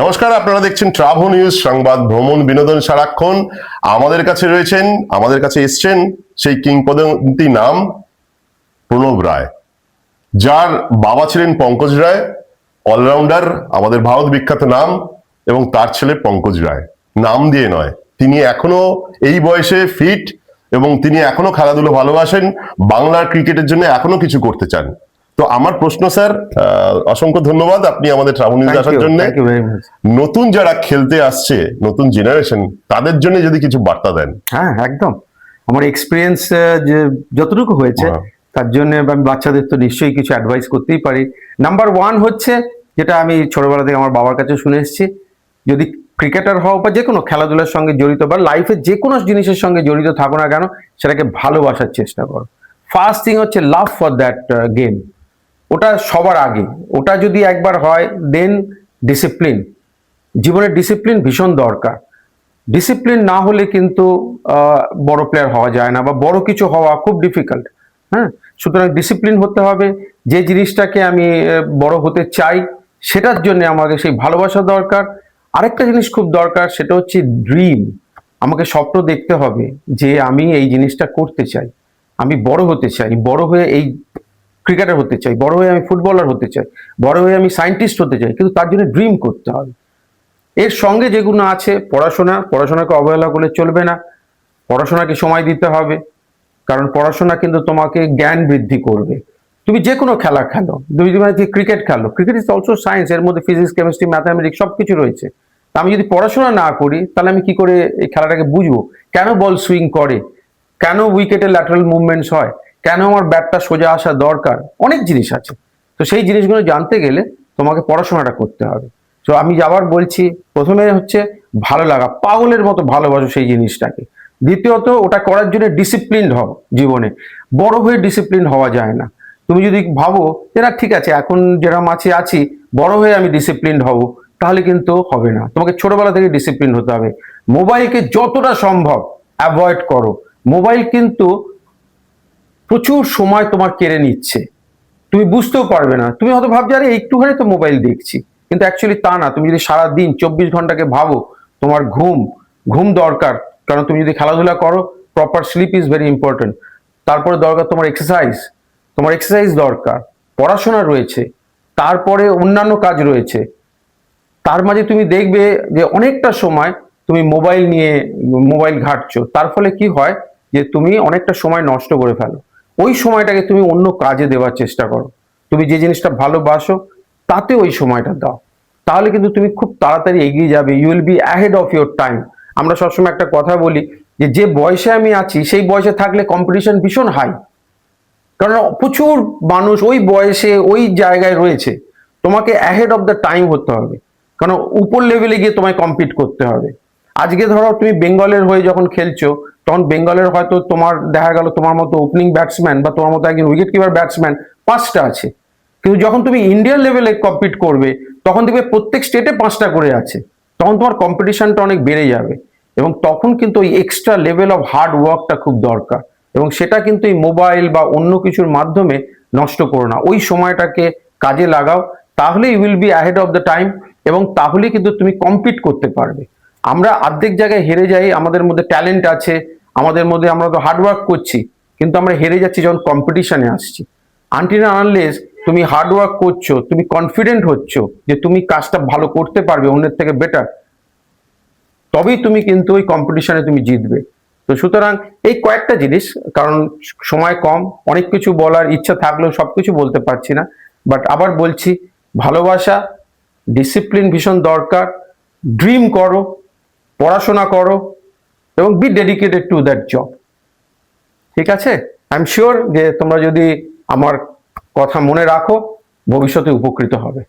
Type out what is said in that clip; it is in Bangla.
নমস্কার, আপনারা দেখছেন ট্রাভো নিউজ সংবাদ, ভ্রমণ বিনোদন সারাক্ষণ। আমাদের কাছে এসছেন সেই কিংবদন্তি নাম প্রণব রায়, যার বাবা ছিলেন পঙ্কজ রায়, অলরাউন্ডার, আমাদের ভারত বিখ্যাত নাম, এবং তার ছেলে পঙ্কজ রায়। নাম দিয়ে নয়, তিনি এখনো এই বয়সে ফিট এবং তিনি এখনো খেলাধুলো ভালোবাসেন, বাংলার ক্রিকেটের জন্য এখনো কিছু করতে চান। তো আমার প্রশ্ন, স্যার, অসংখ্য ধন্যবাদ আপনি আমাদের ট্রাভেল নিউজে আসার জন্য। নতুন যারা খেলতে আসছে, নতুন জেনারেশন, তাদের জন্য যদি কিছু বার্তা দেন। হ্যাঁ, একদম। আমার এক্সপিরিয়েন্স যে যতটুকু হয়েছে তার জন্য আমি বাচ্চাদের তো নিশ্চয়ই কিছু অ্যাডভাইস করতেই পারি। নাম্বার ওয়ান হচ্ছে, যেটা আমি ছোটবেলা থেকে আমার বাবার কাছে শুনে এসেছি, যদি ক্রিকেটার হও বা যে কোনো খেলাধুলার সঙ্গে জড়িত বা লাইফের যে কোনো জিনিসের সঙ্গে জড়িত থাকো না কেন, সেটাকে ভালোবাসার চেষ্টা করো। ফার্স্ট থিং হচ্ছে লাভ ফর দ্যাট গেম, ওটা সবার আগে। ওটা যদি একবার হয়, দেন ডিসিপ্লিন, জীবনের ডিসিপ্লিন ভীষণ দরকার। ডিসিপ্লিন না হলে কিন্তু বড় প্লেয়ার হওয়া যায় না, বা বড় কিছু হওয়া খুব ডিফিকাল্ট। হ্যাঁ, সুতরাং ডিসিপ্লিন হতে হবে। যে জিনিসটাকে আমি বড় হতে চাই, সেটার জন্য আমাকে সেই ভালোবাসা দরকার। আরেকটা জিনিস খুব দরকার, সেটা হচ্ছে ড্রিম। আমাকে স্বপ্ন দেখতে হবে যে আমি এই জিনিসটা করতে চাই, আমি বড় হতে চাই, বড় হয়ে এই ক্রিকেটার হতে চাই, বড় হয়ে আমি ফুটবলার হতে চাই, বড় হয়ে আমি সায়েন্টিস্ট হতে চাই, কিন্তু তার জন্য ড্রিম করতে হবে। এর সঙ্গে যেগুলো আছে, পড়াশোনাকে অবহেলা করলে চলবে না। পড়াশোনাকে সময় দিতে হবে, কারণ পড়াশোনা কিন্তু তোমাকে জ্ঞান বৃদ্ধি করবে। তুমি যে কোনো খেলা খেলো, তুমি যদি ক্রিকেট খেলো, ক্রিকেট ইজ অলসো সায়েন্স, এর মধ্যে ফিজিক্স, কেমিস্ট্রি, ম্যাথামেটিক্স সব কিছু রয়েছে। আমি যদি পড়াশোনা না করি, তাহলে আমি কি করে এই খেলাটাকে বুঝবো? কেন বল সুইং করে, কেন উইকেটে ল্যাটারাল মুভমেন্টস হয়, কেন আমার ব্যাটটা সোজা আসা দরকার, অনেক জিনিস আছে। তো সেই জিনিসগুলো জানতে গেলে তোমাকে পড়াশোনাটা করতে হবে। তো আমি আবার বলছি, প্রথমে হচ্ছে ভালো লাগা, পাগলের মতো ভালোবাসো সেই জিনিসটাকে। দ্বিতীয়ত, ওটা করার জন্য ডিসিপ্লিনড হও জীবনে। বড় হয়ে ডিসিপ্লিন হওয়া যায় না। তুমি যদি ভাবো যে না, ঠিক আছে, এখন যেরকম আছি, বড় হয়ে আমি ডিসিপ্লিনড হব, তাহলে কিন্তু হবে না। তোমাকে ছোটবেলা থেকে ডিসিপ্লিন হতে হবে। মোবাইলকে যতটা সম্ভব অ্যাভয়েড করো। মোবাইল কিন্তু প্রচুর সময় তোমার কেড়ে নিচ্ছে, তুমি বুঝতেও পারবে না। তুমি হয়তো ভাবছো আরে একটুখানি তো মোবাইল দেখছি, কিন্তু অ্যাকচুয়ালি তা না। তুমি যদি সারাদিন 24 ঘন্টাকে ভাবো, তোমার ঘুম দরকার, কারণ তুমি যদি খেলাধুলা করো, proper slip is very important. তারপরে দরকার তোমার এক্সারসাইজ দরকার, পড়াশোনা রয়েছে, তারপরে অন্যান্য কাজ রয়েছে। তার মাঝে তুমি দেখবে যে অনেকটা সময় তুমি মোবাইল ঘাঁটছো, তার ফলে কি হয় যে তুমি অনেকটা সময় নষ্ট করে ফেলো। ওই সময়টাকে তুমি অন্য কাজে দেওয়ার চেষ্টা করো। তুমি যে জিনিসটা ভালোবাসো তাতে ওই সময়টা দাও, তাহলে কিন্তু তুমি খুব তাড়াতাড়ি এগিয়ে যাবে। You will be ahead of your time. আমরা সবসময় একটা কথা বলি যে বয়সে আমি আছি, সেই বয়সে থাকলে কম্পিটিশন ভীষণ হাই, কারণ প্রচুর মানুষ ওই বয়সে ওই জায়গায় রয়েছে। তোমাকে অ্যাহেড অফ দ্য টাইম হতে হবে, কারণ উপর লেভেলে গিয়ে তোমায় কম্পিট করতে হবে। আজকে ধরো তুমি বেঙ্গলের হয়ে যখন খেলছো, তখন বেঙ্গলের হয়তো তোমার দেখা গেল তোমার মতো ওপেনিং ব্যাটসম্যান বা তোমার মতো একজন উইকেট কিপার ব্যাটসম্যান 5টা আছে, কিন্তু যখন তুমি ইন্ডিয়ান লেভেলে কম্পিট করবে, তখন দেখবে প্রত্যেক স্টেটে 5টা করে আছে। তখন তোমার কম্পিটিশনটা অনেক বেড়ে যাবে, এবং তখন কিন্তু ওই এক্সট্রা লেভেল অফ হার্ড ওয়ার্কটা খুব দরকার। এবং সেটা কিন্তু এই মোবাইল বা অন্য কিছুর মাধ্যমে নষ্ট করো না। ওই সময়টাকে কাজে লাগাও, তাহলে you will be ahead of the time, এবং তাহলে কিন্তু তুমি কম্পিট করতে পারবে। আমরা অর্ধেক জায়গায় হেরে যাই। আমাদের মধ্যে ট্যালেন্ট আছে, আমরা তো হার্ডওয়ার্ক করছি, কিন্তু আমরা হেরে যাচ্ছি যখন কম্পিটিশনে আসছি। আনটিল আনলেস তুমি হার্ডওয়ার্ক করছো, তুমি কনফিডেন্ট হচ্ছ যে তুমি কাজটা ভালো করতে পারবে অন্যের থেকে বেটার, তবেই তুমি কিন্তু ওই কম্পিটিশনে তুমি জিতবে। তো সুতরাং এই কয়েকটা জিনিস, কারণ সময় কম, অনেক কিছু বলার ইচ্ছা থাকলেও সবকিছু বলতে পারছি না, বাট আবার বলছি, ভালোবাসা, ডিসিপ্লিন ভীষণ দরকার, ড্রিম করো, পড়াশোনা করো, এবং be dedicated to that job. ঠিক আছে? আই এম শিওর যে তোমরা যদি আমার কথা মনে রাখো, ভবিষ্যতে উপকৃত হবে।